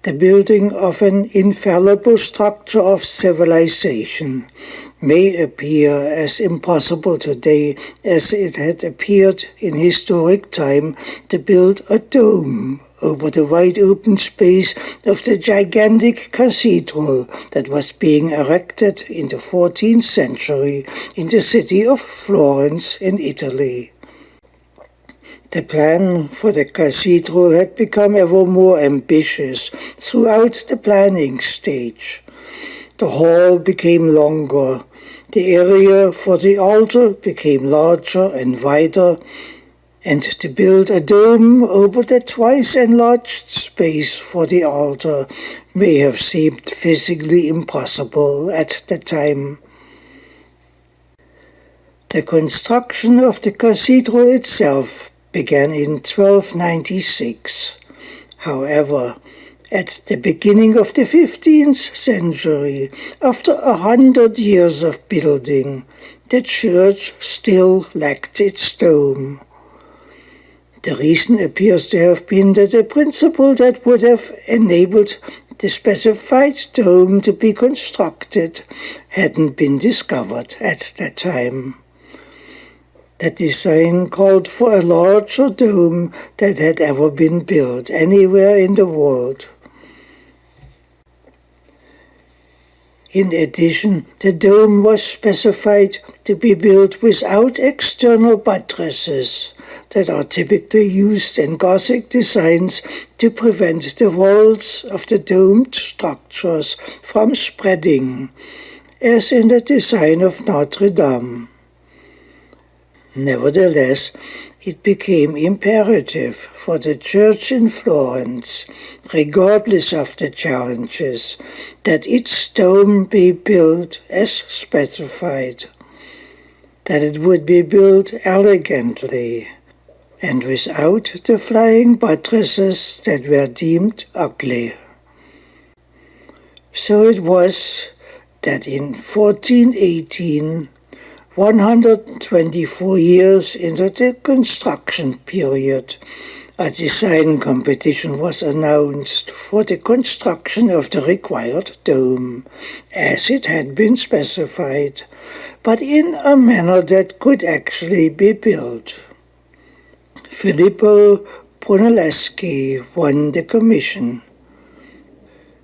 The building of an infallible structure of civilization may appear as impossible today as it had appeared in historic time to build a dome over the wide open space of the gigantic cathedral that was being erected in the 14th century in the city of Florence in Italy. The plan for the cathedral had become ever more ambitious throughout the planning stage. The hall became longer, the area for the altar became larger and wider, and to build a dome over the twice enlarged space for the altar may have seemed physically impossible at the time. The construction of the cathedral itself began in 1296. However, at the beginning of the 15th century, after 100 years of building, the church still lacked its dome. The reason appears to have been that a principle that would have enabled the specified dome to be constructed hadn't been discovered at that time. The design called for a larger dome than had ever been built anywhere in the world. In addition, the dome was specified to be built without external buttresses that are typically used in Gothic designs to prevent the walls of the domed structures from spreading, as in the design of Notre Dame. Nevertheless, it became imperative for the church in Florence, regardless of the challenges, that its dome be built as specified, that it would be built elegantly, and without the flying buttresses that were deemed ugly. So it was that in 1418, 124 years into the construction period, a design competition was announced for the construction of the required dome, as it had been specified, but in a manner that could actually be built. Filippo Brunelleschi won the commission.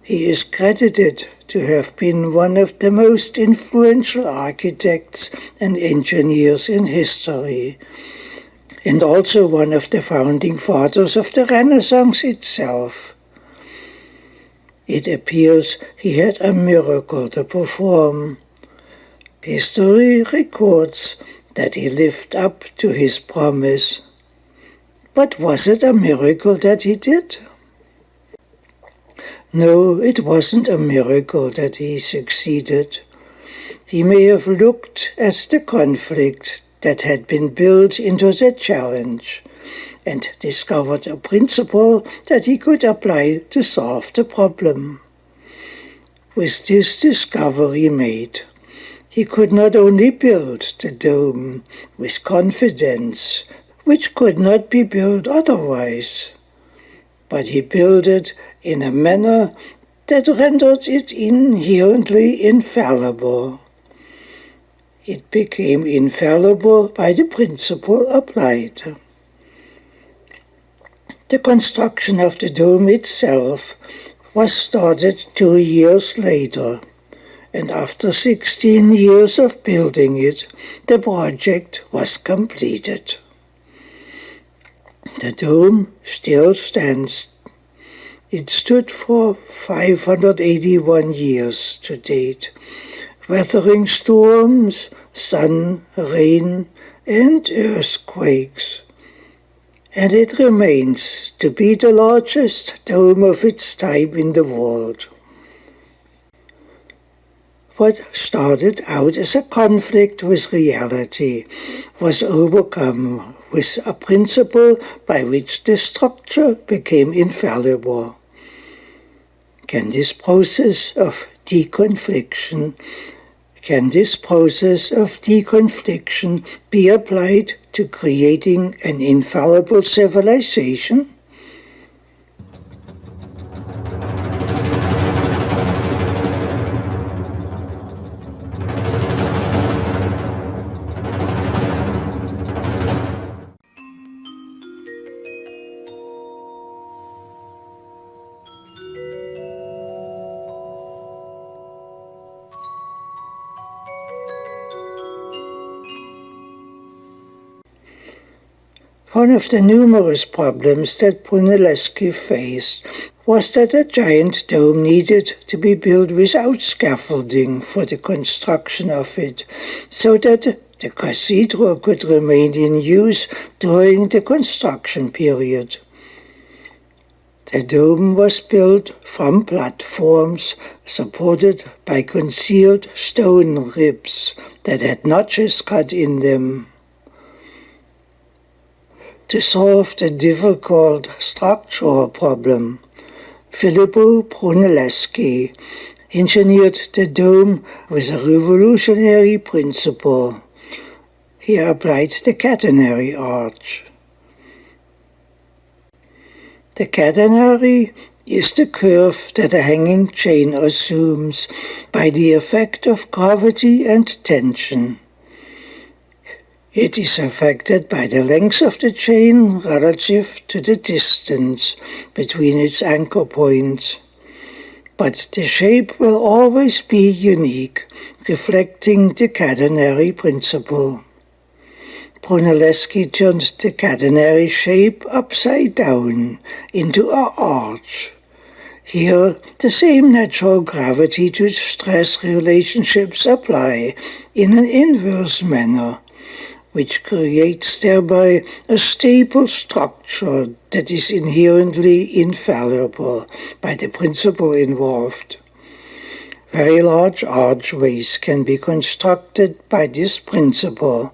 He is credited to have been one of the most influential architects and engineers in history, and also one of the founding fathers of the Renaissance itself. It appears he had a miracle to perform. History records that he lived up to his promise. But was it a miracle that he did? No, it wasn't a miracle that he succeeded. He may have looked at the conflict that had been built into the challenge and discovered a principle that he could apply to solve the problem. With this discovery made, he could not only build the dome with confidence, which could not be built otherwise, but he built it in a manner that rendered it inherently infallible. It became infallible by the principle applied. The construction of the dome itself was started 2 years later, and after 16 years of building it, the project was completed. The dome still stands. It stood for 581 years to date, weathering storms, sun, rain, and earthquakes. And it remains to be the largest dome of its type in the world. What started out as a conflict with reality was overcome with a principle by which the structure became infallible. Can this process of deconfliction be applied to creating an infallible civilization? One of the numerous problems that Brunelleschi faced was that a giant dome needed to be built without scaffolding for the construction of it, so that the cathedral could remain in use during the construction period. The dome was built from platforms supported by concealed stone ribs that had notches cut in them. To solve the difficult structural problem, Filippo Brunelleschi engineered the dome with a revolutionary principle. He applied the catenary arch. The catenary is the curve that a hanging chain assumes by the effect of gravity and tension. It is affected by the length of the chain relative to the distance between its anchor points. But the shape will always be unique, reflecting the catenary principle. Brunelleschi turned the catenary shape upside down into an arch. Here, the same natural gravity to stress relationships apply in an inverse manner, which creates thereby a stable structure that is inherently infallible by the principle involved. Very large archways can be constructed by this principle.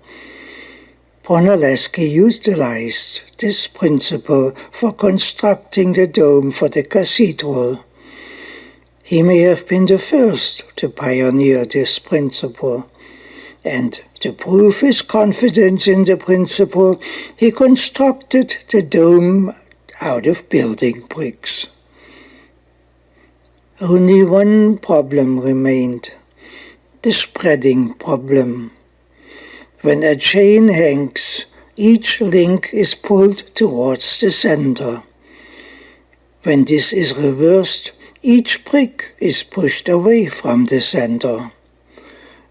Brunelleschi utilized this principle for constructing the dome for the cathedral. He may have been the first to pioneer this principle, and to prove his confidence in the principle, he constructed the dome out of building bricks. Only one problem remained, the spreading problem. When a chain hangs, each link is pulled towards the center. When this is reversed, each brick is pushed away from the center.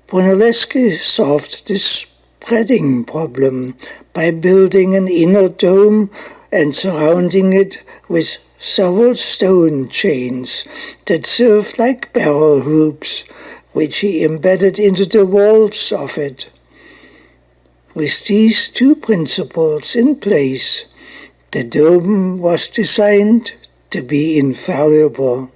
Brunelleschi solved this spreading problem by building an inner dome and surrounding it with several stone chains that served like barrel hoops, which he embedded into the walls of it. With these two principles in place, the dome was designed to be infallible.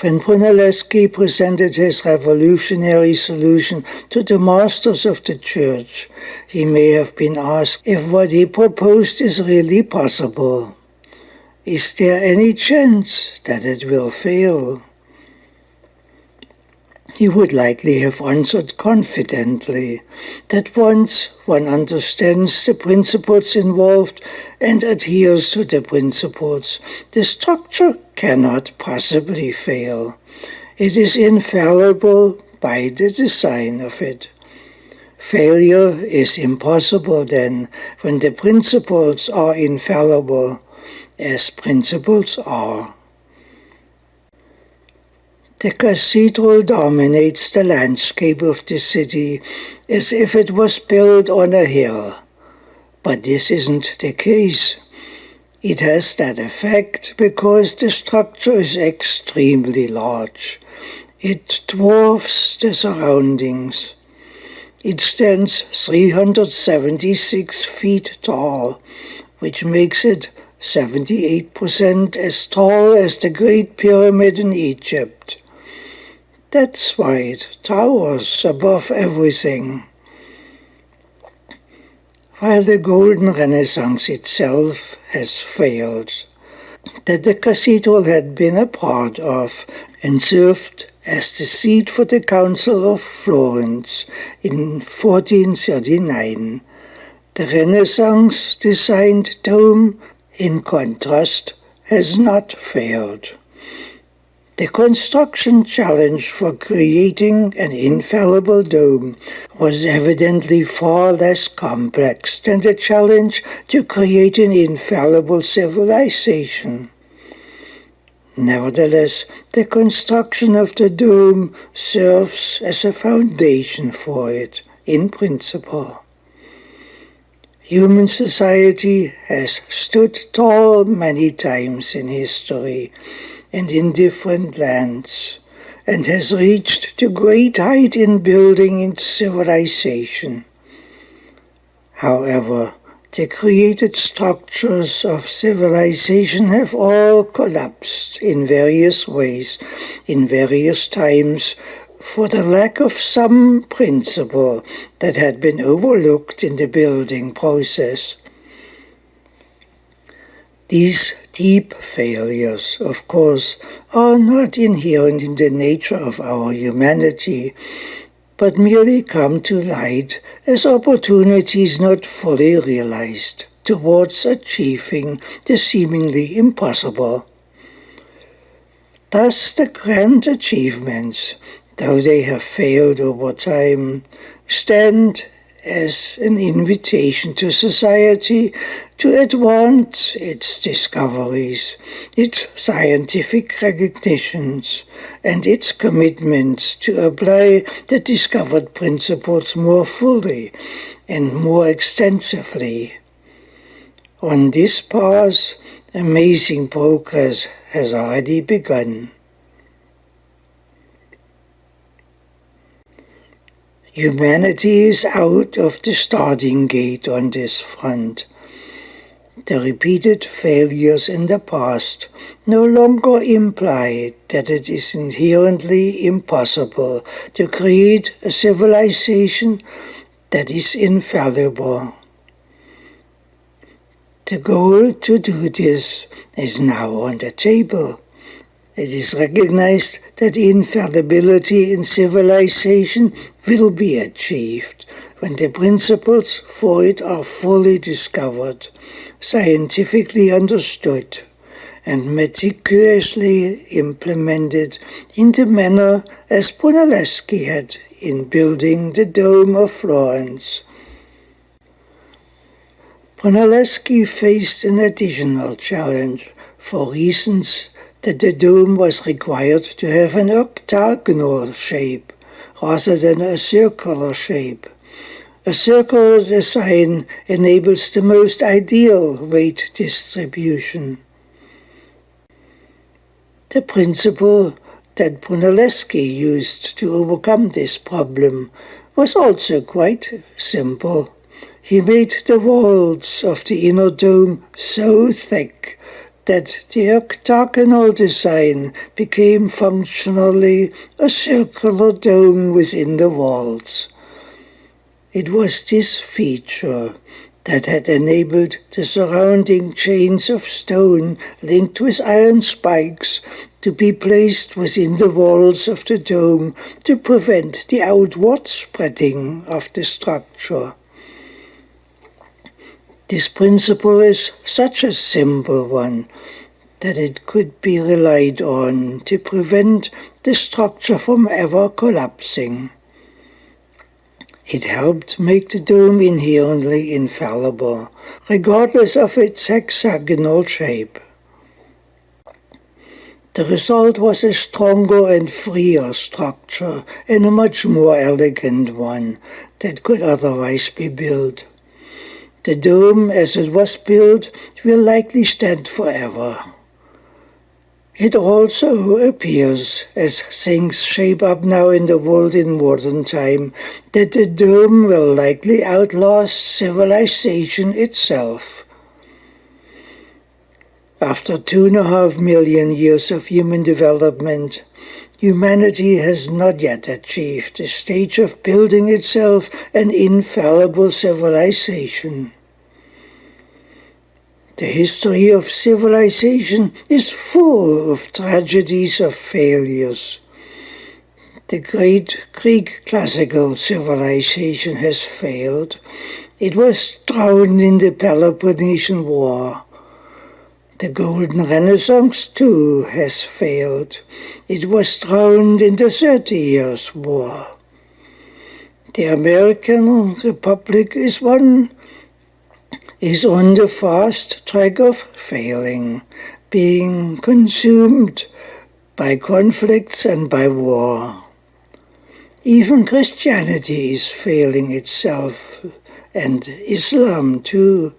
When Brunelleschi presented his revolutionary solution to the masters of the church, he may have been asked if what he proposed is really possible. Is there any chance that it will fail? He would likely have answered confidently that once one understands the principles involved and adheres to the principles, the structure cannot possibly fail. It is infallible by the design of it. Failure is impossible then when the principles are infallible, as principles are. The cathedral dominates the landscape of the city as if it was built on a hill. But this isn't the case. It has that effect because the structure is extremely large. It dwarfs the surroundings. It stands 376 feet tall, which makes it 78% as tall as the Great Pyramid in Egypt. That's why it towers above everything. While the Golden Renaissance itself has failed, that the cathedral had been a part of and served as the seat for the Council of Florence in 1439, the Renaissance-designed dome, in contrast, has not failed. The construction challenge for creating an infallible dome was evidently far less complex than the challenge to create an infallible civilization. Nevertheless, the construction of the dome serves as a foundation for it, in principle. Human society has stood tall many times in history and in different lands, and has reached to great height in building its civilization. However, the created structures of civilization have all collapsed in various ways, in various times, for the lack of some principle that had been overlooked in the building process. These deep failures, of course, are not inherent in the nature of our humanity, but merely come to light as opportunities not fully realized towards achieving the seemingly impossible. Thus the grand achievements, though they have failed over time, stand as an invitation to society to advance its discoveries, its scientific recognitions, and its commitments to apply the discovered principles more fully and more extensively. On this path, amazing progress has already begun. Humanity is out of the starting gate on this front. The repeated failures in the past no longer imply that it is inherently impossible to create a civilization that is infallible. The goal to do this is now on the table. It is recognized that infallibility in civilization will be achieved when the principles for it are fully discovered, scientifically understood, and meticulously implemented in the manner as Brunelleschi had in building the Dome of Florence. Brunelleschi faced an additional challenge for reasons that the dome was required to have an octagonal shape rather than a circular shape. A circular design enables the most ideal weight distribution. The principle that Brunelleschi used to overcome this problem was also quite simple. He made the walls of the inner dome so thick that the octagonal design became functionally a circular dome within the walls. It was this feature that had enabled the surrounding chains of stone linked with iron spikes to be placed within the walls of the dome to prevent the outward spreading of the structure. This principle is such a simple one that it could be relied on to prevent the structure from ever collapsing. It helped make the dome inherently infallible, regardless of its hexagonal shape. The result was a stronger and freer structure and a much more elegant one that could otherwise be built. The dome, as it was built, will likely stand forever. It also appears, as things shape up now in the world in modern time, that the dome will likely outlast civilization itself. After 2.5 million years of human development, humanity has not yet achieved the stage of building itself an infallible civilization. The history of civilization is full of tragedies of failures. The great Greek classical civilization has failed. It was drowned in the Peloponnesian War. The Golden Renaissance, too, has failed. It was drowned in the 30 Years' War. The American Republic is on the fast track of failing, being consumed by conflicts and by war. Even Christianity is failing itself and Islam too,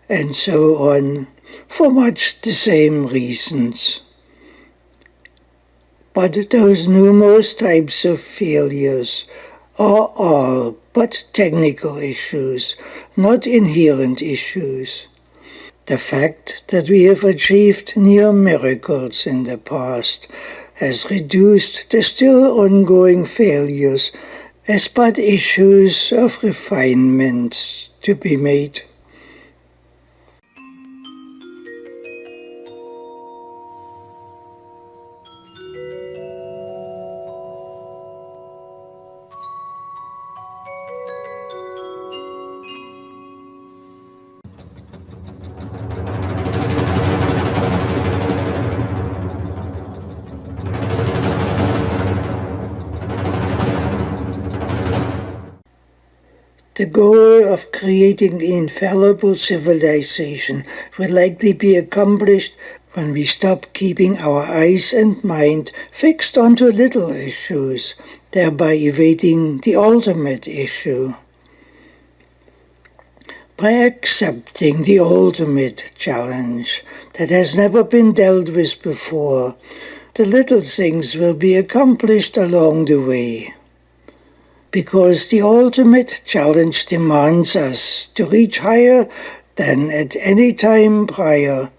and so on, for much the same reasons. But those numerous types of failures are all but technical issues, not inherent issues. The fact that we have achieved near miracles in the past has reduced the still ongoing failures as but issues of refinement to be made. The goal of creating an infallible civilization will likely be accomplished when we stop keeping our eyes and mind fixed onto little issues, thereby evading the ultimate issue. By accepting the ultimate challenge that has never been dealt with before, the little things will be accomplished along the way. Because the ultimate challenge demands us to reach higher than at any time prior,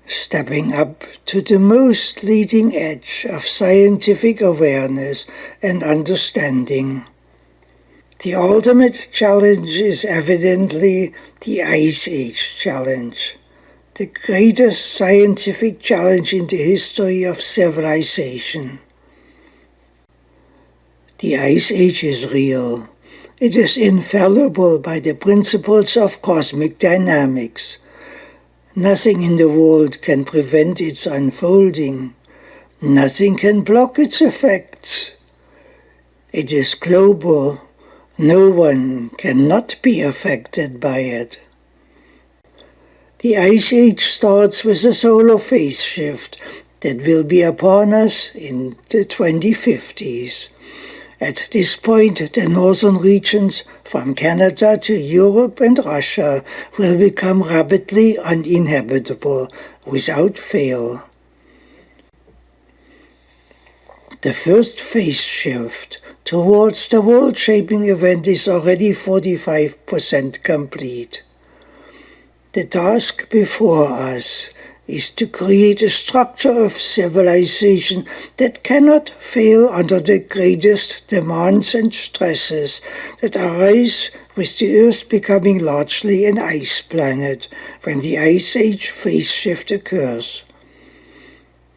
stepping up to the most leading edge of scientific awareness and understanding. The ultimate challenge is evidently the Ice Age challenge, the greatest scientific challenge in the history of civilization. The Ice Age is real. It is infallible by the principles of cosmic dynamics. Nothing in the world can prevent its unfolding. Nothing can block its effects. It is global. No one cannot be affected by it. The Ice Age starts with a solar phase shift that will be upon us in the 2050s. At this point, the northern regions, from Canada to Europe and Russia, will become rapidly uninhabitable without fail. The first phase shift towards the world-shaping event is already 45% complete. The task before us is to create a structure of civilization that cannot fail under the greatest demands and stresses that arise with the Earth becoming largely an ice planet when the Ice Age phase shift occurs.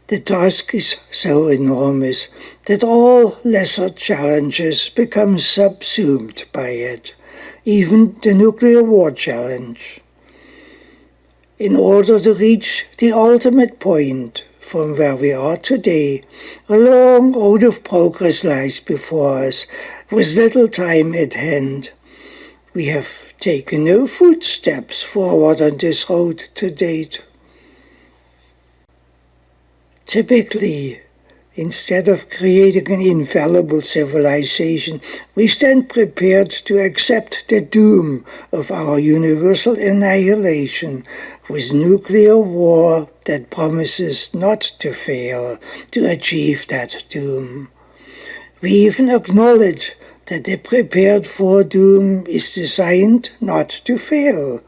The task is so enormous that all lesser challenges become subsumed by it, even the nuclear war challenge. In order to reach the ultimate point from where we are today, a long road of progress lies before us, with little time at hand. We have taken no footsteps forward on this road to date. Typically, instead of creating an infallible civilization, we stand prepared to accept the doom of our universal annihilation with nuclear war that promises not to fail to achieve that doom. We even acknowledge that the prepared-for doom is designed not to fail.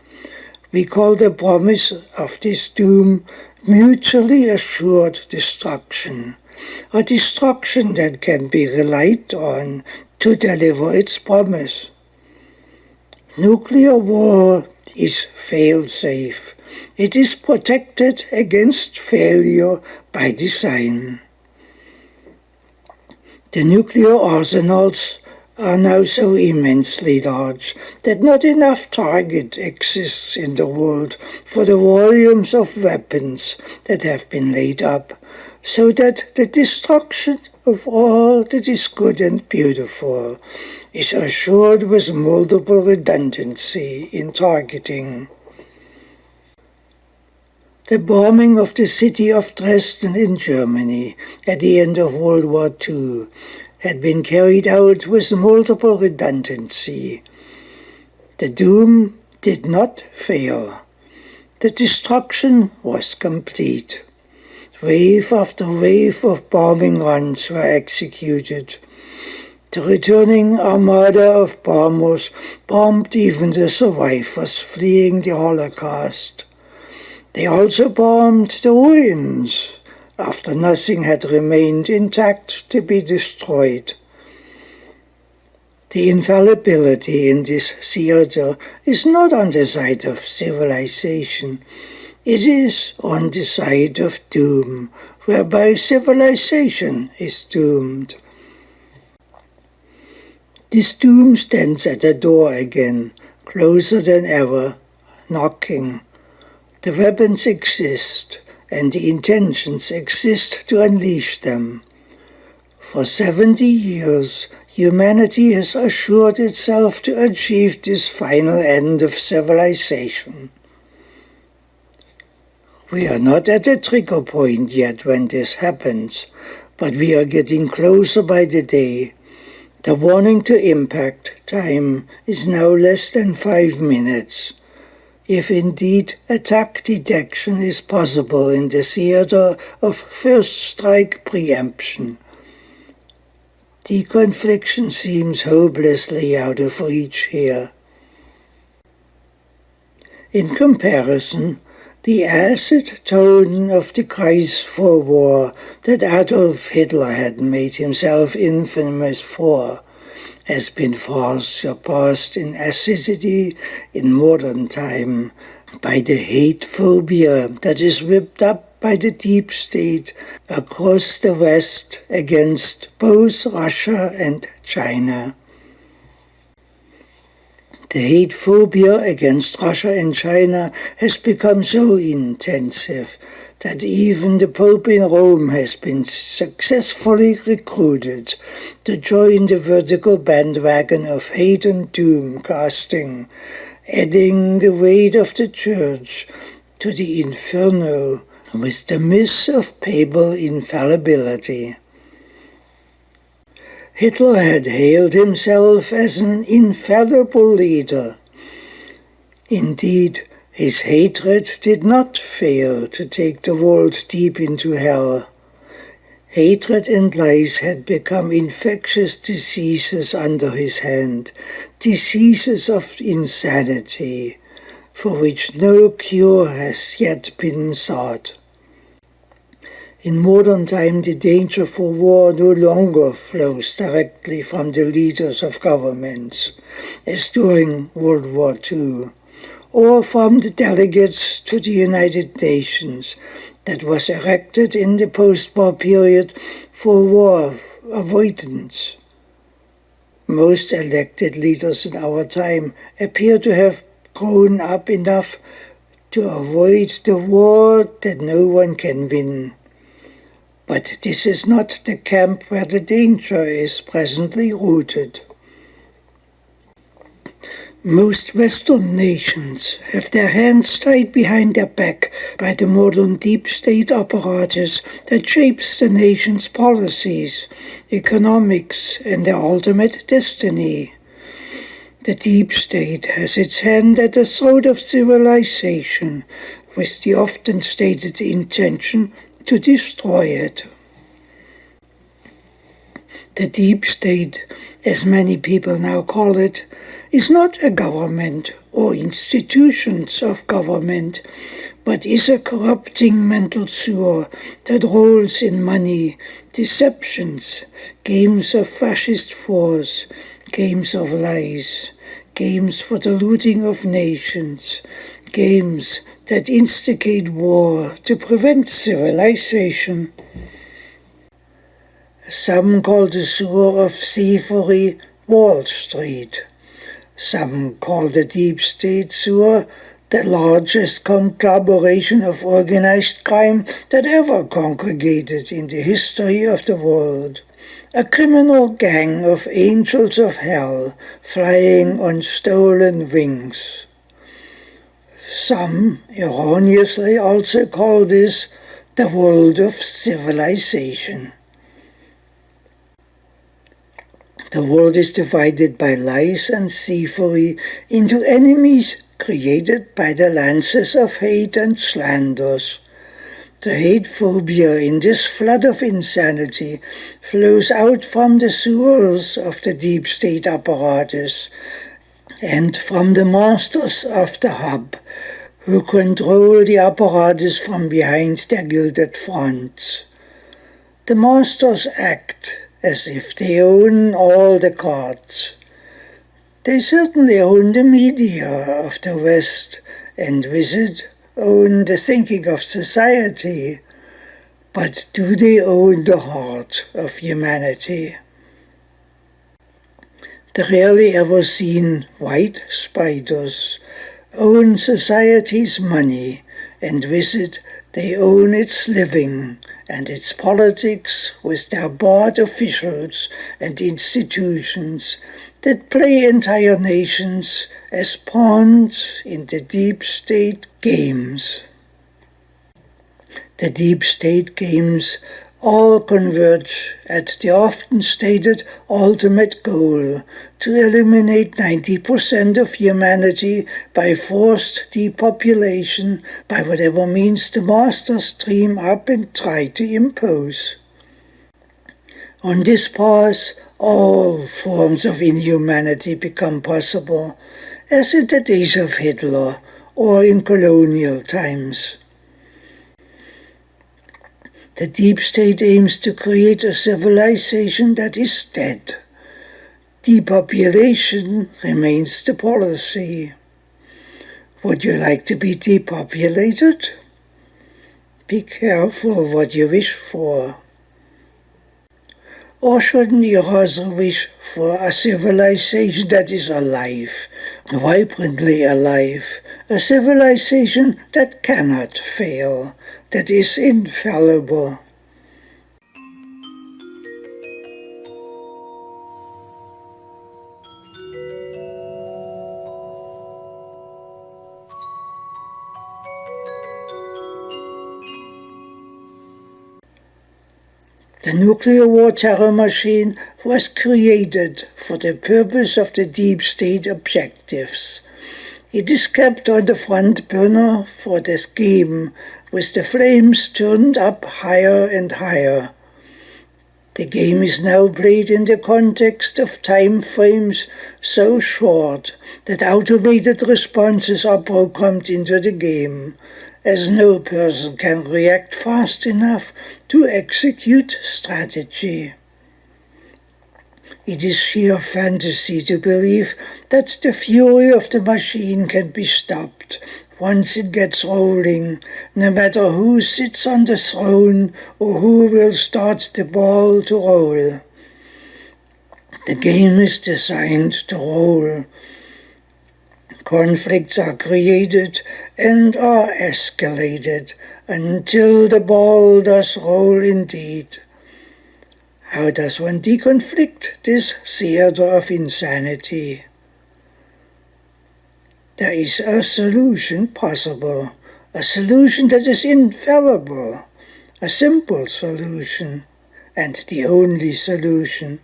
We call the promise of this doom mutually assured destruction, a destruction that can be relied on to deliver its promise. Nuclear war is fail-safe. It is protected against failure by design. The nuclear arsenals are now so immensely large that not enough target exists in the world for the volumes of weapons that have been laid up, so that the destruction of all that is good and beautiful is assured with multiple redundancy in targeting. The bombing of the city of Dresden in Germany at the end of World War II had been carried out with multiple redundancy. The doom did not fail. The destruction was complete. Wave after wave of bombing runs were executed. The returning armada of bombers bombed even the survivors fleeing the Holocaust. They also bombed the ruins, after nothing had remained intact to be destroyed. The infallibility in this theater is not on the side of civilization. It is on the side of doom, whereby civilization is doomed. This doom stands at the door again, closer than ever, knocking. The weapons exist, and the intentions exist to unleash them. For 70 years, humanity has assured itself to achieve this final end of civilization. We are not at the trigger point yet when this happens, but we are getting closer by the day. The warning to impact time is now less than 5 minutes. If indeed attack detection is possible in the theater of first strike preemption. Deconfliction seems hopelessly out of reach here. In comparison, the acid tone of the cries for war that Adolf Hitler had made himself infamous for has been far surpassed in acidity in modern time by the hate phobia that is whipped up by the deep state across the West against both Russia and China. The hate phobia against Russia and China has become so intensive that even the Pope in Rome has been successfully recruited to join the vertical bandwagon of hate and doom casting, adding the weight of the Church to the inferno with the myth of papal infallibility. Hitler had hailed himself as an infallible leader. Indeed, his hatred did not fail to take the world deep into hell. Hatred and lies had become infectious diseases under his hand, diseases of insanity, for which no cure has yet been sought. In modern time, the danger for war no longer flows directly from the leaders of governments, as during World War II, or from the delegates to the United Nations that was erected in the post-war period for war avoidance. Most elected leaders in our time appear to have grown up enough to avoid the war that no one can win. But this is not the camp where the danger is presently rooted. Most Western nations have their hands tied behind their back by the modern deep state apparatus that shapes the nation's policies, economics, and their ultimate destiny. The deep state has its hand at the throat of civilization, with the often stated intention to destroy it. The deep state, as many people now call it, is not a government or institutions of government, but is a corrupting mental sewer that rolls in money, deceptions, games of fascist force, games of lies, games for the looting of nations, games that instigate war to prevent civilization. Some call the sewer of thievery Wall Street. Some call the deep state sewer the largest conglomeration of organized crime that ever congregated in the history of the world. A criminal gang of angels of hell flying on stolen wings. Some erroneously also call this the world of civilization. The world is divided by lies and thievery into enemies created by the lances of hate and slanders. The hate phobia in this flood of insanity flows out from the sewers of the deep state apparatus and from the masters of the hub, who control the apparatus from behind their gilded fronts. The masters act as if they own all the cards. They certainly own the media of the West, and with it own the thinking of society. But do they own the heart of humanity? The rarely ever seen white spiders own society's money, and with it they own its living and its politics with their board officials and institutions that play entire nations as pawns in the deep state games. The deep state games all converge at the often stated ultimate goal to eliminate 90% of humanity by forced depopulation by whatever means the masters dream up and try to impose. On this path, all forms of inhumanity become possible, as in the days of Hitler or in colonial times. The deep state aims to create a civilization that is dead. Depopulation remains the policy. Would you like to be depopulated? Be careful what you wish for. Or shouldn't you rather wish for a civilization that is alive, vibrantly alive, a civilization that cannot fail, that is infallible? The nuclear war terror machine was created for the purpose of the deep state objectives. It is kept on the front burner for the scheme, with the flames turned up higher and higher. The game is now played in the context of time frames so short that automated responses are programmed into the game, as no person can react fast enough to execute strategy. It is sheer fantasy to believe that the fury of the machine can be stopped once it gets rolling, no matter who sits on the throne or who will start the ball to roll. The game is designed to roll. Conflicts are created and are escalated until the ball does roll indeed. How does one deconflict this theater of insanity? There is a solution possible, a solution that is infallible, a simple solution, and the only solution.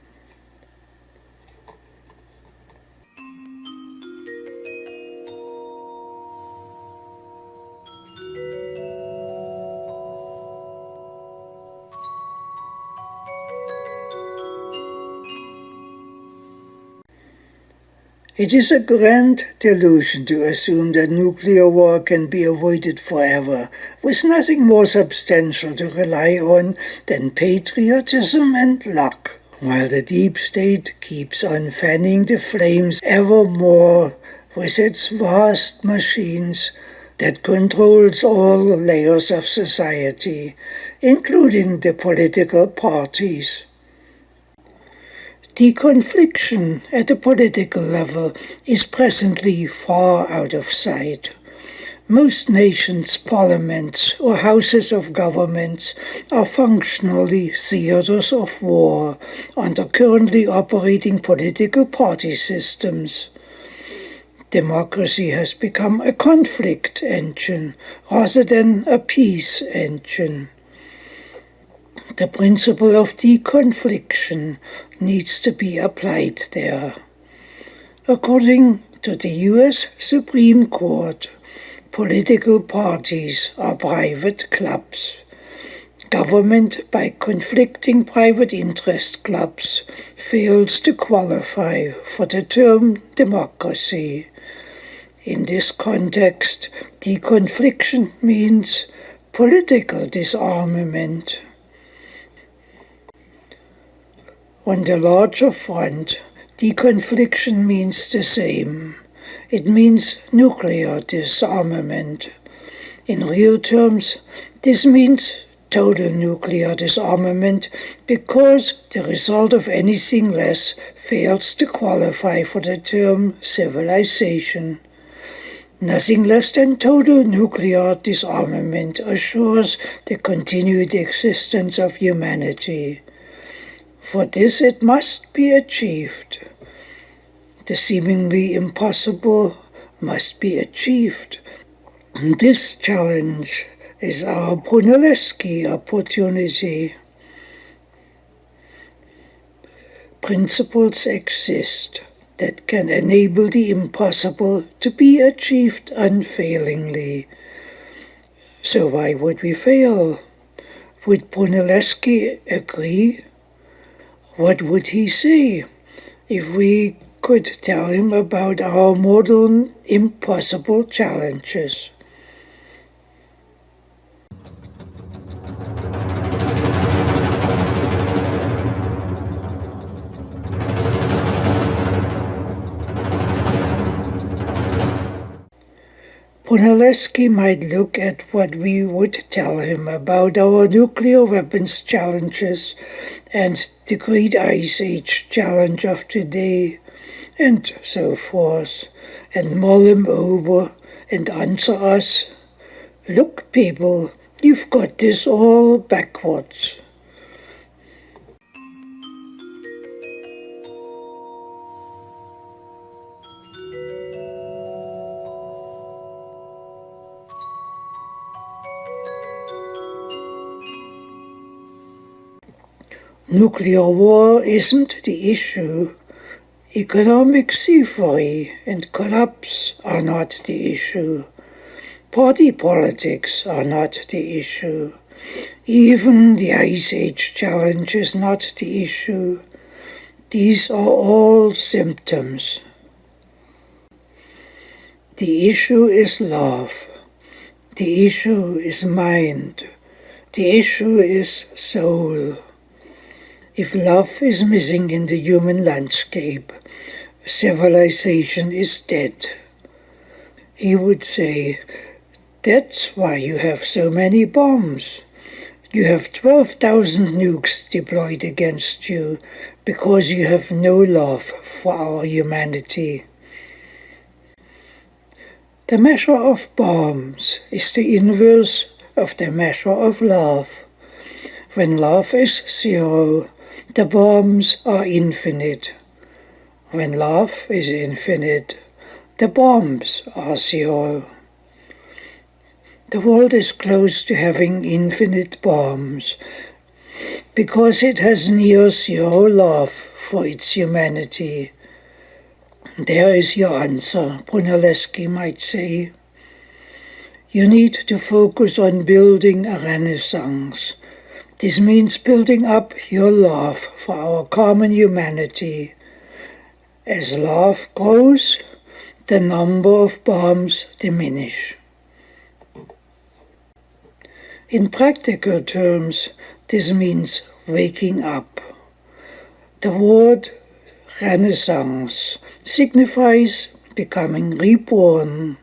It is a grand delusion to assume that nuclear war can be avoided forever, with nothing more substantial to rely on than patriotism and luck, while the deep state keeps on fanning the flames ever more with its vast machines that controls all layers of society, including the political parties. Deconfliction at the political level is presently far out of sight. Most nations' parliaments or houses of governments are functionally theaters of war under currently operating political party systems. Democracy has become a conflict engine rather than a peace engine. The principle of deconfliction needs to be applied there. According to the U.S. Supreme Court, political parties are private clubs. Government, by conflicting private interest clubs, fails to qualify for the term democracy. In this context, deconfliction means political disarmament. On the larger front, deconfliction means the same. It means nuclear disarmament. In real terms, this means total nuclear disarmament because the result of anything less fails to qualify for the term civilization. Nothing less than total nuclear disarmament assures the continued existence of humanity. For this it must be achieved. The seemingly impossible must be achieved. This challenge is our Brunelleschi opportunity. Principles exist that can enable the impossible to be achieved unfailingly. So why would we fail? Would Brunelleschi agree? What would he say if we could tell him about our modern impossible challenges? Brunelleschi might look at what we would tell him about our nuclear weapons challenges and the great Ice Age challenge of today, and so forth, and mull him over and answer us, "Look, people, you've got this all backwards." Nuclear war isn't the issue. Economic thievery and collapse are not the issue. Party politics are not the issue. Even the Ice Age challenge is not the issue. These are all symptoms. The issue is love. The issue is mind. The issue is soul. If love is missing in the human landscape, civilization is dead. He would say, "That's why you have so many bombs. You have 12,000 nukes deployed against you because you have no love for our humanity." The measure of bombs is the inverse of the measure of love. When love is zero, the bombs are infinite. When love is infinite, the bombs are zero. The world is close to having infinite bombs because it has near zero love for its humanity. There is your answer, Brunelleschi might say. You need to focus on building a renaissance. This means building up your love for our common humanity. As love grows, the number of bombs diminish. In practical terms, this means waking up. The word renaissance signifies becoming reborn.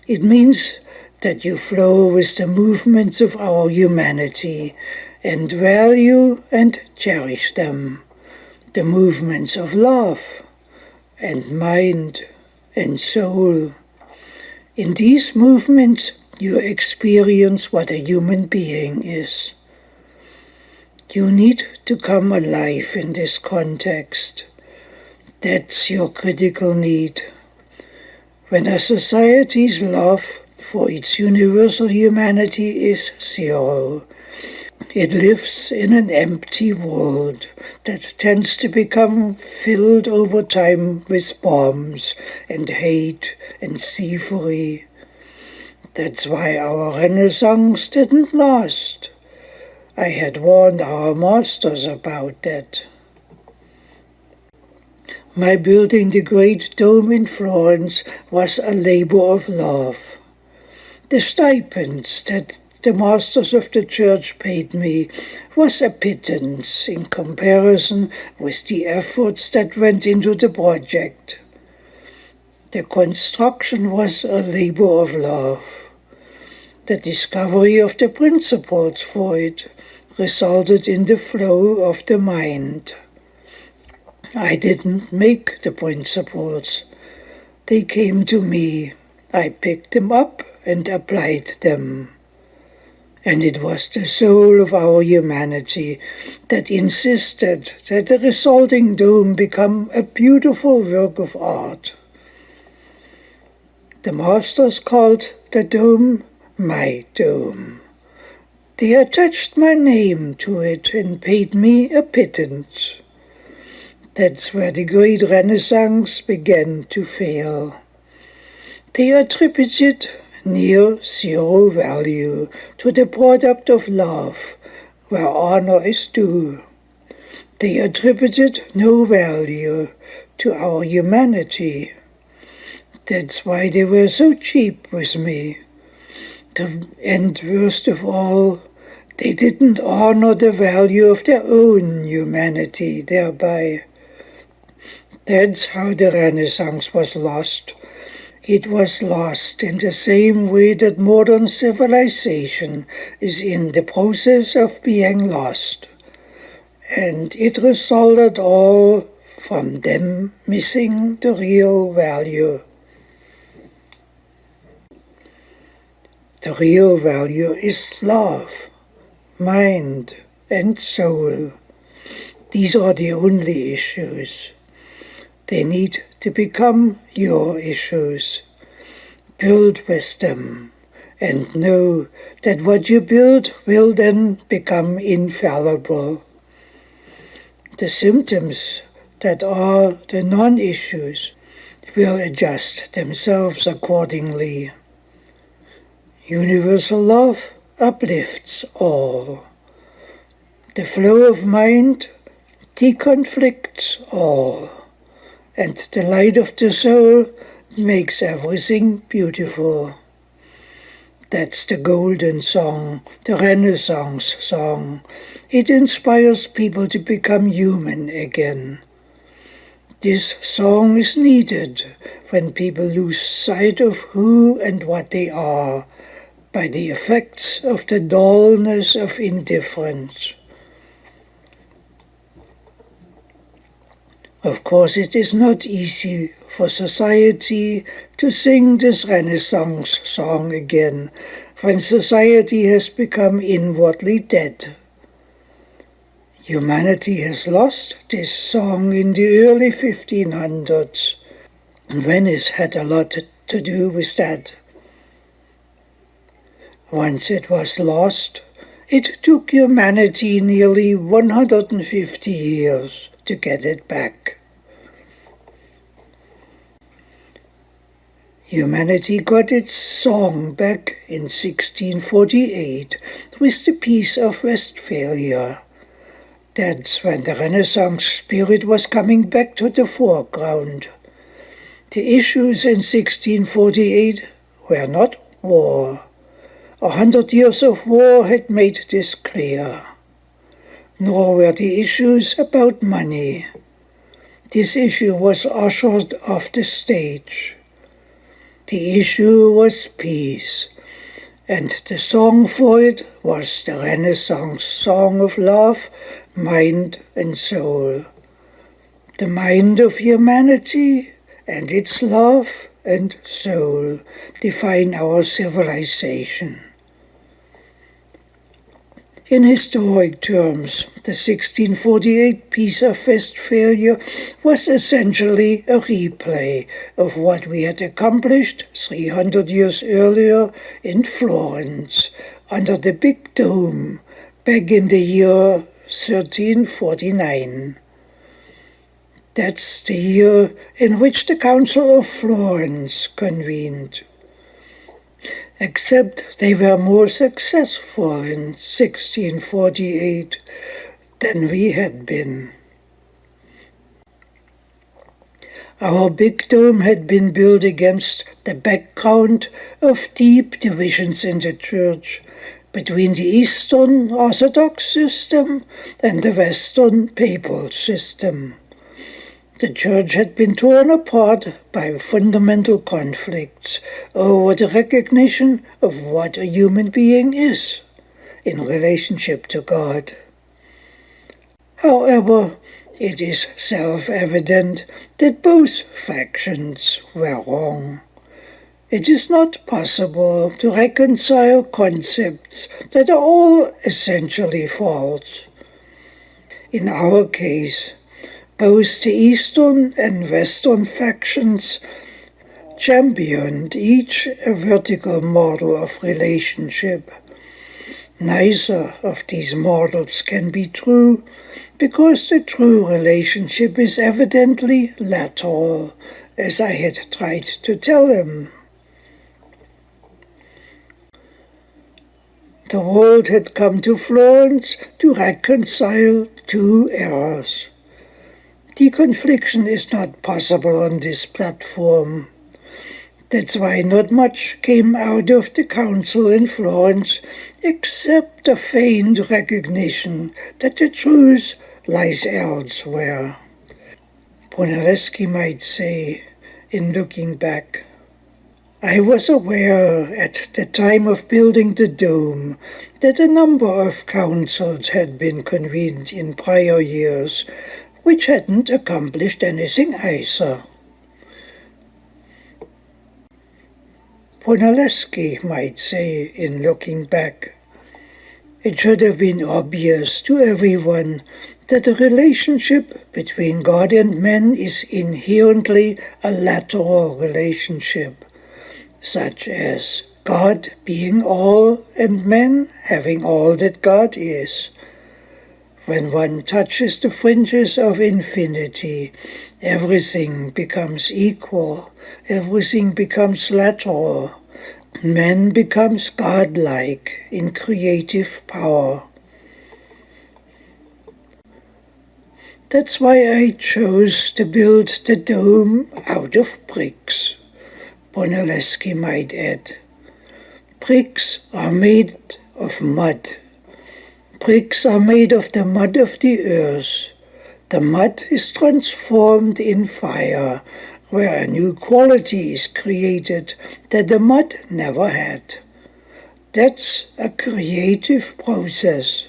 It means that you flow with the movements of our humanity and value and cherish them, the movements of love and mind and soul. In these movements, you experience what a human being is. You need to come alive in this context. That's your critical need. When a society's love for its universal humanity is zero, It lives in an empty world that tends to become filled over time with bombs and hate and thievery. That's why our Renaissance didn't last. I had warned our masters about that. My building the great dome in Florence was a labor of love. The stipends that the masters of the church paid me was a pittance in comparison with the efforts that went into the project. The construction was a labor of love. The discovery of the principles for it resulted in the flow of the mind. I didn't make the principles. They came to me. I picked them up and applied them. And it was the soul of our humanity that insisted that the resulting dome become a beautiful work of art. The masters called the dome my dome. They attached my name to it and paid me a pittance. That's where the great Renaissance began to fail. They attributed near zero value to the product of love, where honor is due. They attributed no value to our humanity. That's why they were so cheap with me. And worst of all, they didn't honor the value of their own humanity thereby. That's how the Renaissance was lost. It was lost in the same way that modern civilization is in the process of being lost. And it resulted all from them missing the real value. The real value is love, mind, and soul. These are the only issues. They need to become your issues. Build with them, and know that what you build will then become infallible. The symptoms that are the non-issues will adjust themselves accordingly. Universal love uplifts all. The flow of mind deconflicts all. And the light of the soul makes everything beautiful. That's the golden song, the Renaissance song. It inspires people to become human again. This song is needed when people lose sight of who and what they are by the effects of the dullness of indifference. Of course, it is not easy for society to sing this Renaissance song again when society has become inwardly dead. Humanity has lost this song in the early 1500s. Venice had a lot to do with that. Once it was lost, it took humanity nearly 150 years to get it back. Humanity got its song back in 1648 with the Peace of Westphalia. That's when the Renaissance spirit was coming back to the foreground. The issues in 1648 were not war. 100 years of war had made this clear. Nor were the issues about money. This issue was ushered off the stage. The issue was peace, and the song for it was the Renaissance song of love, mind and soul. The mind of humanity and its love and soul define our civilization. In historic terms, the 1648 Peace of Westphalia was essentially a replay of what we had accomplished 300 years earlier in Florence, under the big dome, back in the year 1349. That's the year in which the Council of Florence convened. Except they were more successful in 1648 than we had been. Our big dome had been built against the background of deep divisions in the Church between the Eastern Orthodox system and the Western Papal system. The Church had been torn apart by fundamental conflicts over the recognition of what a human being is in relationship to God. However, it is self-evident that both factions were wrong. It is not possible to reconcile concepts that are all essentially false. In our case, both the Eastern and Western factions championed each a vertical model of relationship. Neither of these models can be true, because the true relationship is evidently lateral, as I had tried to tell him. The world had come to Florence to reconcile two errors. Deconfliction is not possible on this platform. That's why not much came out of the council in Florence except a faint recognition that the truth lies elsewhere. Brunelleschi might say, in looking back, I was aware at the time of building the dome that a number of councils had been convened in prior years, which hadn't accomplished anything either. Brunelleschi might say, in looking back, it should have been obvious to everyone that the relationship between God and man is inherently a lateral relationship, such as God being all and man having all that God is. When one touches the fringes of infinity, everything becomes equal, everything becomes lateral. Man becomes godlike in creative power. That's why I chose to build the dome out of bricks, Brunelleschi might add. Bricks are made of mud. Bricks are made of the mud of the earth. The mud is transformed in fire, where a new quality is created that the mud never had. That's a creative process.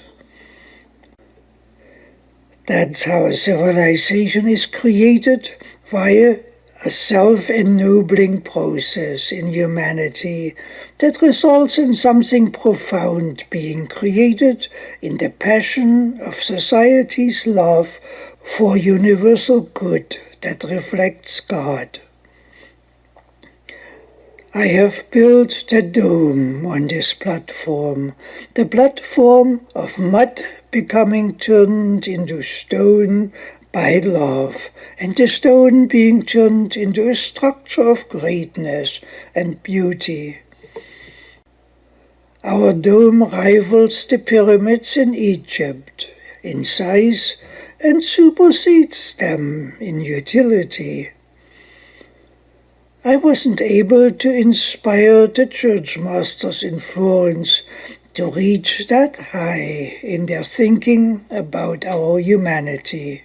That's how a civilization is created, via a self-ennobling process in humanity that results in something profound being created in the passion of society's love for universal good that reflects God. I have built the dome on this platform, the platform of mud becoming turned into stone by love, and the stone being turned into a structure of greatness and beauty. Our dome rivals the pyramids in Egypt in size and supersedes them in utility. I wasn't able to inspire the church masters in Florence to reach that high in their thinking about our humanity.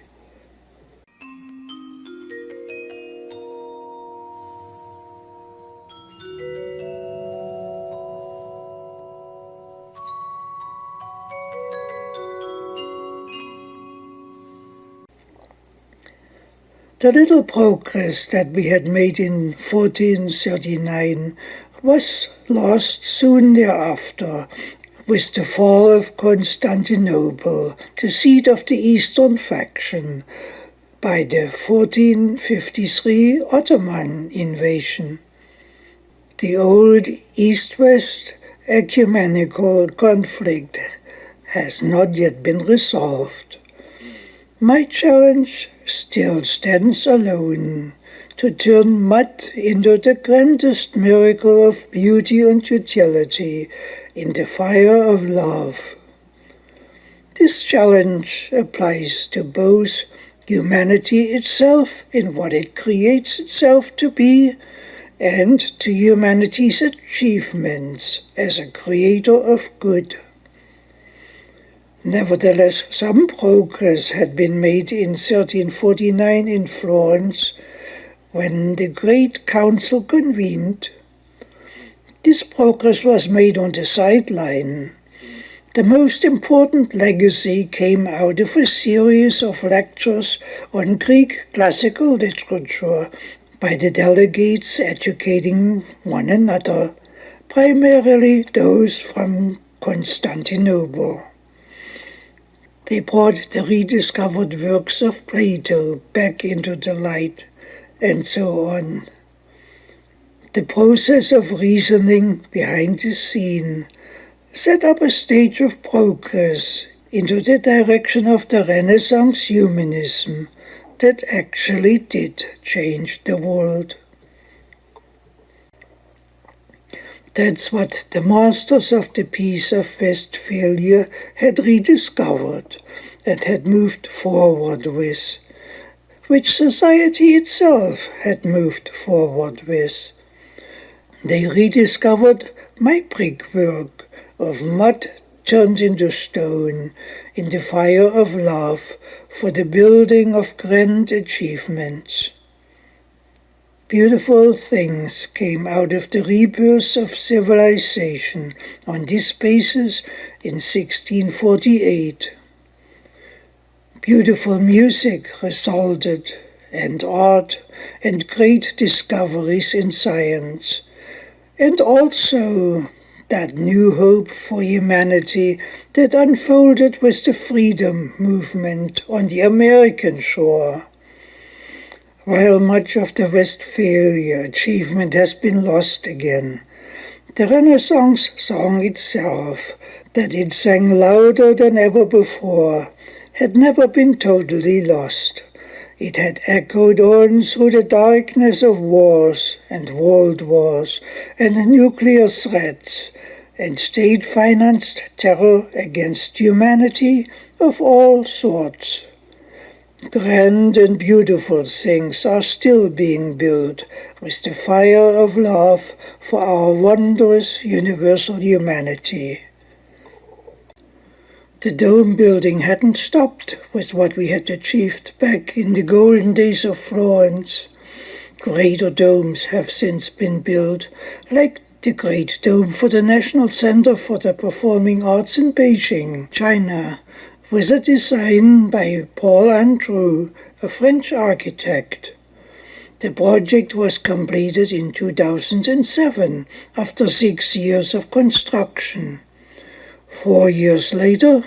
The little progress that we had made in 1439 was lost soon thereafter with the fall of Constantinople, the seat of the Eastern faction, by the 1453 Ottoman invasion. The old East-West ecumenical conflict has not yet been resolved. My challenge still stands alone, to turn mud into the grandest miracle of beauty and utility, in the fire of love. This challenge applies to both humanity itself in what it creates itself to be, and to humanity's achievements as a creator of good. Nevertheless, some progress had been made in 1349 in Florence, when the Great Council convened. This progress was made on the sideline. The most important legacy came out of a series of lectures on Greek classical literature by the delegates educating one another, primarily those from Constantinople. They brought the rediscovered works of Plato back into the light, and so on. The process of reasoning behind the scene set up a stage of progress into the direction of the Renaissance humanism that actually did change the world. That's what the masters of the Peace of Westphalia had rediscovered and had moved forward with, which society itself had moved forward with. They rediscovered my brickwork of mud turned into stone in the fire of love for the building of grand achievements. Beautiful things came out of the rebirth of civilization on this basis in 1648. Beautiful music resulted, and art, and great discoveries in science, and also that new hope for humanity that unfolded with the freedom movement on the American shore. While much of the Westphalia achievement has been lost again, the Renaissance song itself, that it sang louder than ever before, had never been totally lost. It had echoed on through the darkness of wars and world wars and nuclear threats and state-financed terror against humanity of all sorts. Grand and beautiful things are still being built with the fire of love for our wondrous universal humanity. The dome building hadn't stopped with what we had achieved back in the golden days of Florence. Greater domes have since been built, like the Great Dome for the National Center for the Performing Arts in Beijing, China, with a design by Paul Andrew, a French architect. The project was completed in 2007, after 6 years of construction. 4 years later,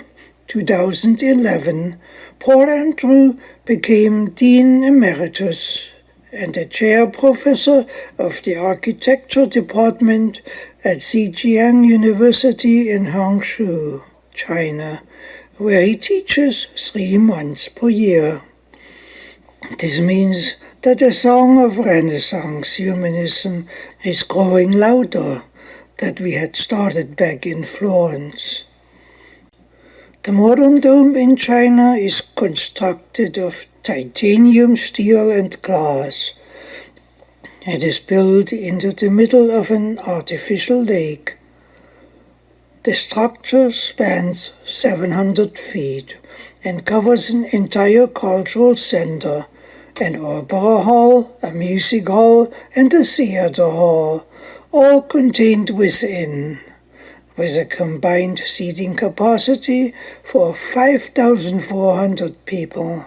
2011, Paul Andrew became Dean Emeritus and the Chair Professor of the Architecture Department at Zhejiang University in Hangzhou, China, where he teaches 3 months per year. This means that the song of Renaissance humanism is growing louder, that we had started back in Florence. The modern dome in China is constructed of titanium, steel and glass. It is built into the middle of an artificial lake. The structure spans 700 feet and covers an entire cultural center, an opera hall, a music hall, and a theater hall, all contained within, with a combined seating capacity for 5,400 people.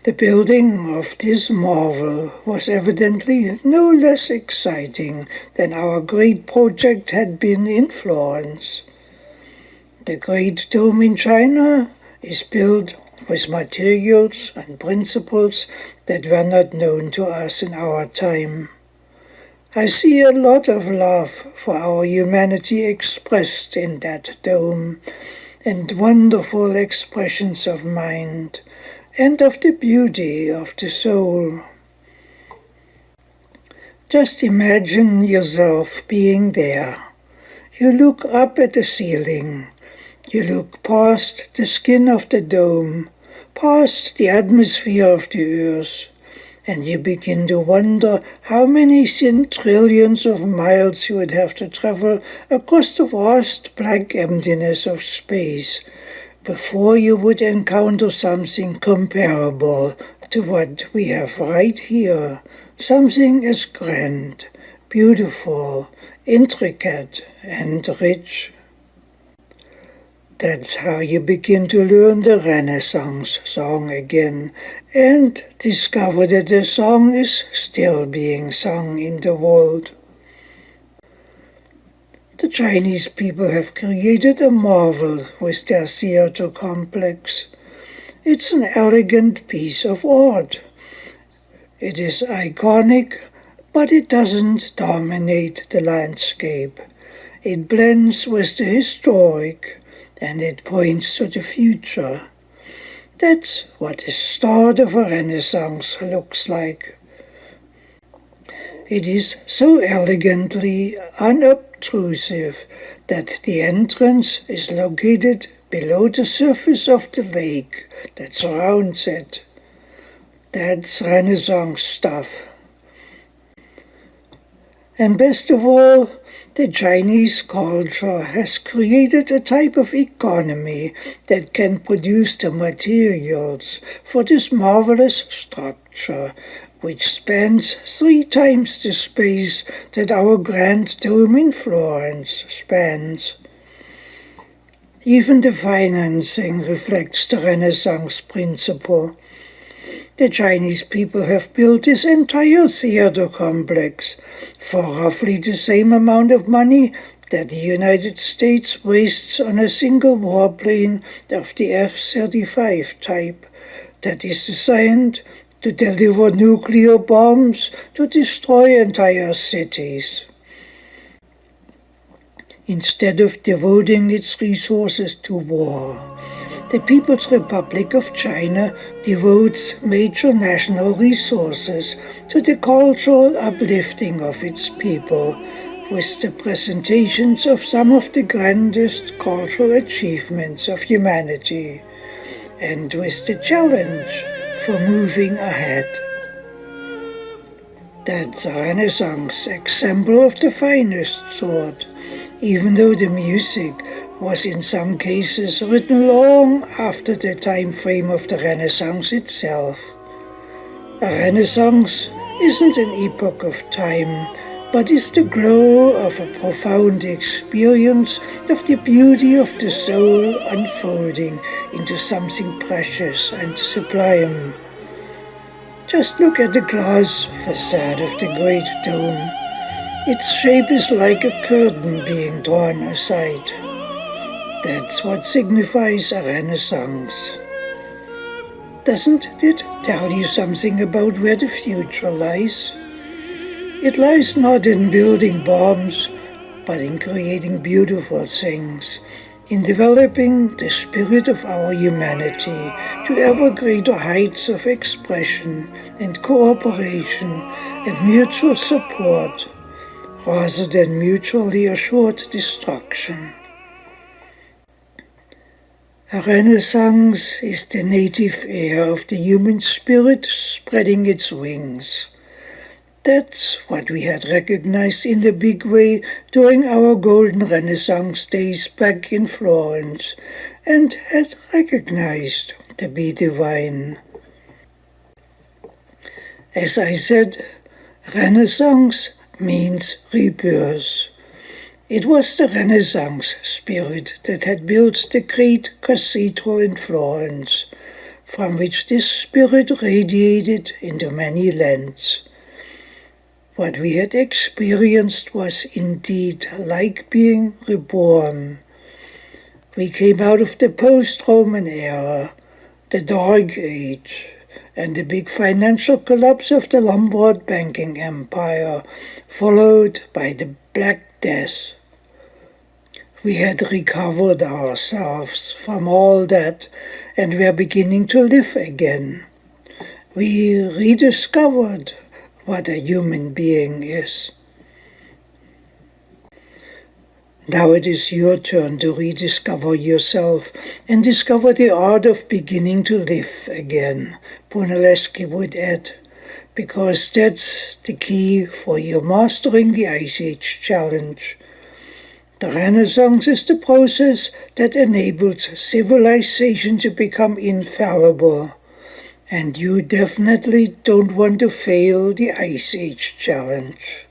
The building of this marvel was evidently no less exciting than our great project had been in Florence. The Great Dome in China is built with materials and principles that were not known to us in our time. I see a lot of love for our humanity expressed in that dome, and wonderful expressions of mind, and of the beauty of the soul. Just imagine yourself being there. You look up at the ceiling. You look past the skin of the dome, past the atmosphere of the earth, and you begin to wonder how many trillions of miles you would have to travel across the vast black emptiness of space before you would encounter something comparable to what we have right here, something as grand, beautiful, intricate, and rich. That's how you begin to learn the Renaissance song again and discover that the song is still being sung in the world. The Chinese people have created a marvel with their theater complex. It's an elegant piece of art. It is iconic, but it doesn't dominate the landscape. It blends with the historic, and it points to the future. That's what the start of a Renaissance looks like. It is so elegantly unobtrusive that the entrance is located below the surface of the lake that surrounds it. That's Renaissance stuff. And best of all, the Chinese culture has created a type of economy that can produce the materials for this marvelous structure, which spans 3 times the space that our grand dome in Florence spans. Even the financing reflects the Renaissance principle. The Chinese people have built this entire theater complex for roughly the same amount of money that the United States wastes on a single warplane of the F-35 type that is designed to deliver nuclear bombs to destroy entire cities. Instead of devoting its resources to war, the People's Republic of China devotes major national resources to the cultural uplifting of its people, with the presentations of some of the grandest cultural achievements of humanity, and with the challenge for moving ahead. That's a Renaissance example of the finest sort, even though the music was in some cases written long after the time frame of the Renaissance itself. A Renaissance isn't an epoch of time, but is the glow of a profound experience of the beauty of the soul unfolding into something precious and sublime. Just look at the glass facade of the Great Dome. Its shape is like a curtain being drawn aside. That's what signifies a Renaissance. Doesn't it tell you something about where the future lies? It lies not in building bombs, but in creating beautiful things, in developing the spirit of our humanity to ever greater heights of expression and cooperation and mutual support, rather than mutually assured destruction. A Renaissance is the native air of the human spirit spreading its wings. That's what we had recognized in the big way during our Golden Renaissance days back in Florence, and had recognized to be divine. As I said, Renaissance means rebirth. It was the Renaissance spirit that had built the great cathedral in Florence, from which this spirit radiated into many lands. What we had experienced was indeed like being reborn. We came out of the post-Roman era, the Dark Age, and the big financial collapse of the Lombard banking empire, followed by the Black Death. We had recovered ourselves from all that and were beginning to live again. We rediscovered what a human being is. Now it is your turn to rediscover yourself and discover the art of beginning to live again, Brunelleschi would add, because that's the key for your mastering the Ice Age challenge. The Renaissance is the process that enabled civilization to become infallible, and you definitely don't want to fail the Ice Age challenge.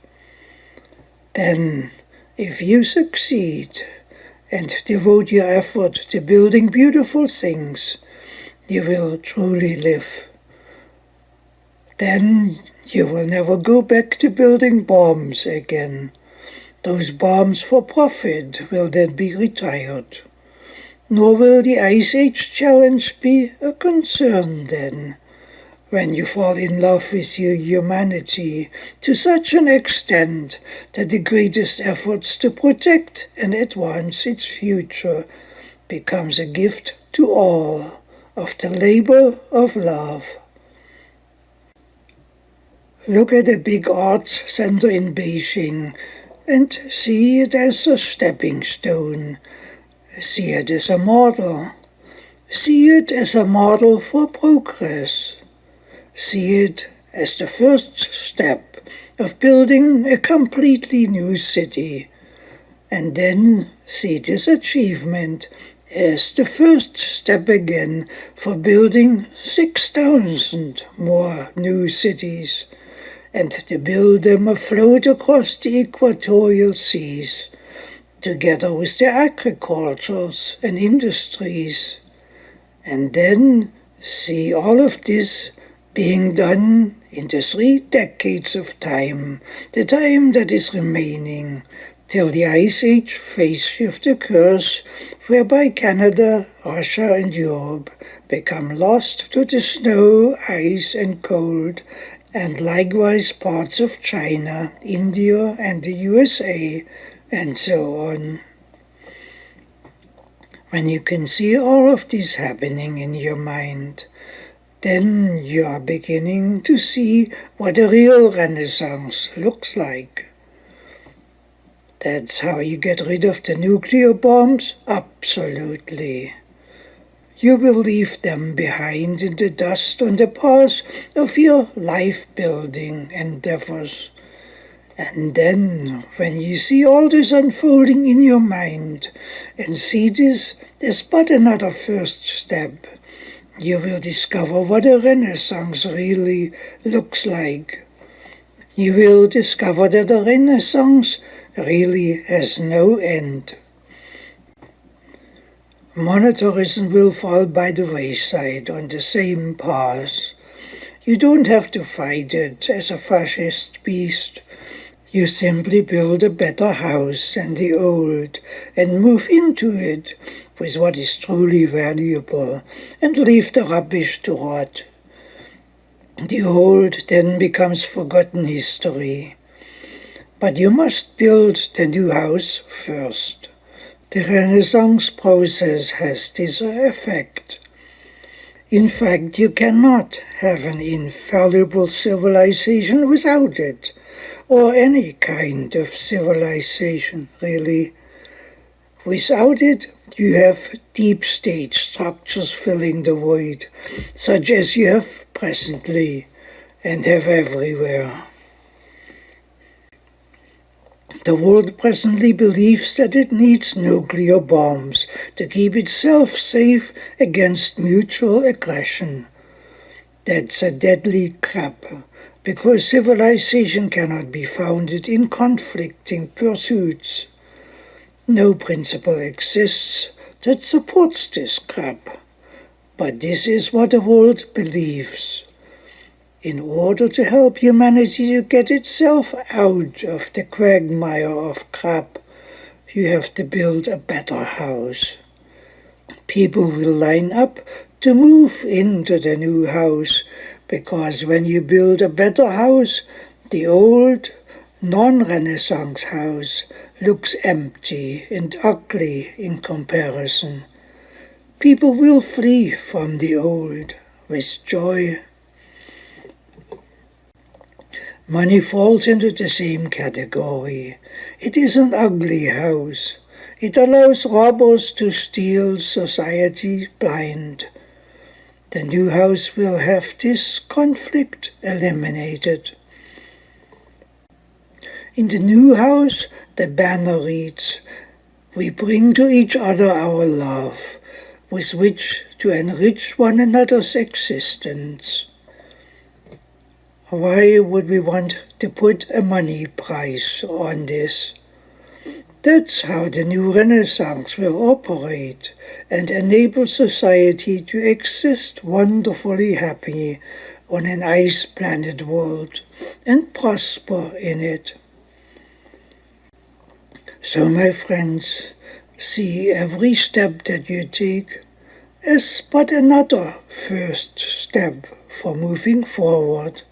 Then, if you succeed and devote your effort to building beautiful things, you will truly live. Then you will never go back to building bombs again. Those bombs for profit will then be retired. Nor will the Ice Age challenge be a concern then, when you fall in love with your humanity to such an extent that the greatest efforts to protect and advance its future becomes a gift to all of the labor of love. Look at a big arts center in Beijing and see it as a stepping stone. See it as a model. See it as a model for progress. See it as the first step of building a completely new city, and then see this achievement as the first step again for building 6,000 more new cities, and to build them afloat across the equatorial seas, together with their agricultures and industries, and then see all of this being done in the 3 decades of time, the time that is remaining, till the Ice Age phase shift occurs, whereby Canada, Russia and Europe become lost to the snow, ice and cold, and likewise parts of China, India and the USA, and so on. When you can see all of this happening in your mind, then you are beginning to see what a real Renaissance looks like. That's how you get rid of the nuclear bombs? Absolutely. You will leave them behind in the dust on the path of your life-building endeavors. And then, when you see all this unfolding in your mind, and see this as but another first step, you will discover what a Renaissance really looks like. You will discover that a Renaissance really has no end. Monetarism will fall by the wayside on the same path. You don't have to fight it as a fascist beast. You simply build a better house than the old and move into it with what is truly valuable and leave the rubbish to rot. The old then becomes forgotten history. But you must build the new house first. The Renaissance process has this effect. In fact, you cannot have an infallible civilization without it, or any kind of civilization, really. Without it, you have deep state structures filling the void, such as you have presently and have everywhere. The world presently believes that it needs nuclear bombs to keep itself safe against mutual aggression. That's a deadly trap, because civilization cannot be founded in conflicting pursuits. No principle exists that supports this trap, but this is what the world believes. In order to help humanity to get itself out of the quagmire of crap, you have to build a better house. People will line up to move into the new house, because when you build a better house, the old, non-Renaissance house looks empty and ugly in comparison. People will flee from the old with joy. Money falls into the same category. It is an ugly house. It allows robbers to steal society blind. The new house will have this conflict eliminated. In the new house, the banner reads, "We bring to each other our love, with which to enrich one another's existence." Why would we want to put a money price on this? That's how the new Renaissance will operate and enable society to exist wonderfully happy on an ice planet world and prosper in it. So, my friends, see every step that you take as but another first step for moving forward.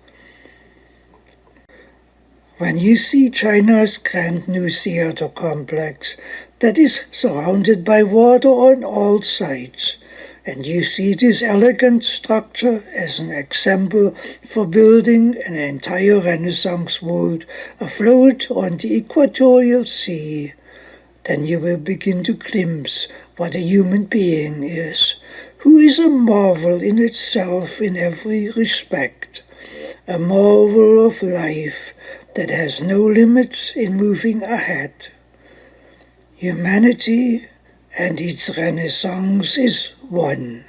When you see China's grand new theater complex that is surrounded by water on all sides, and you see this elegant structure as an example for building an entire Renaissance world afloat on the equatorial sea, then you will begin to glimpse what a human being is, who is a marvel in itself in every respect, a marvel of life that has no limits in moving ahead. Humanity and its Renaissance is one.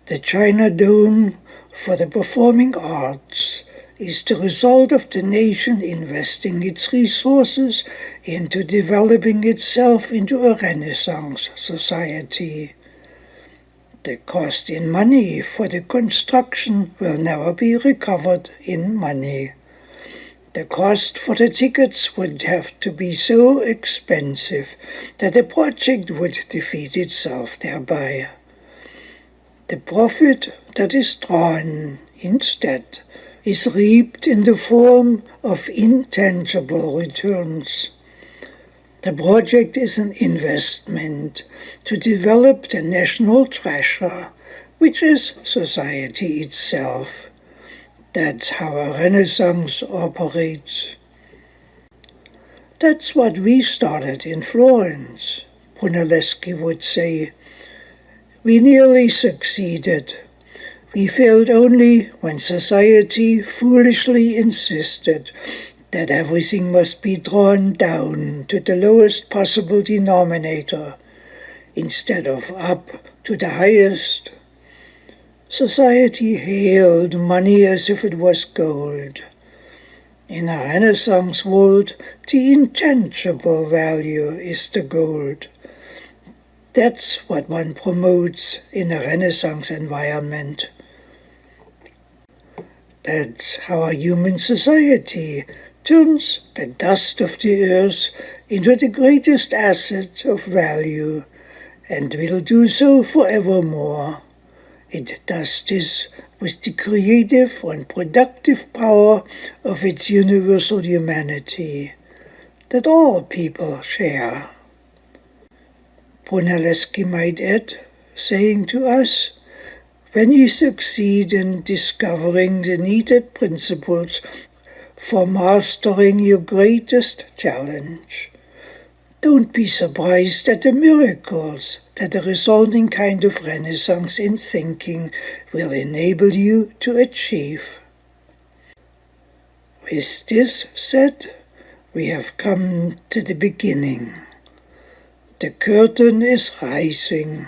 The China Dome for the Performing Arts is the result of the nation investing its resources into developing itself into a Renaissance society. The cost in money for the construction will never be recovered in money. The cost for the tickets would have to be so expensive that the project would defeat itself thereby. The profit that is drawn, instead, is reaped in the form of intangible returns. The project is an investment to develop the national treasure, which is society itself. That's how a Renaissance operates. That's what we started in Florence, Brunelleschi would say. We nearly succeeded. We failed only when society foolishly insisted that everything must be drawn down to the lowest possible denominator, instead of up to the highest. Society hailed money as if it was gold. In a Renaissance world, the intangible value is the gold. That's what one promotes in a Renaissance environment. That's how a human society turns the dust of the earth into the greatest asset of value, and will do so forevermore. It does this with the creative and productive power of its universal humanity, that all people share. Brunelleschi might add, saying to us, when you succeed in discovering the needed principles for mastering your greatest challenge, don't be surprised at the miracles that the resulting kind of Renaissance in thinking will enable you to achieve. With this said, we have come to the beginning. The curtain is rising.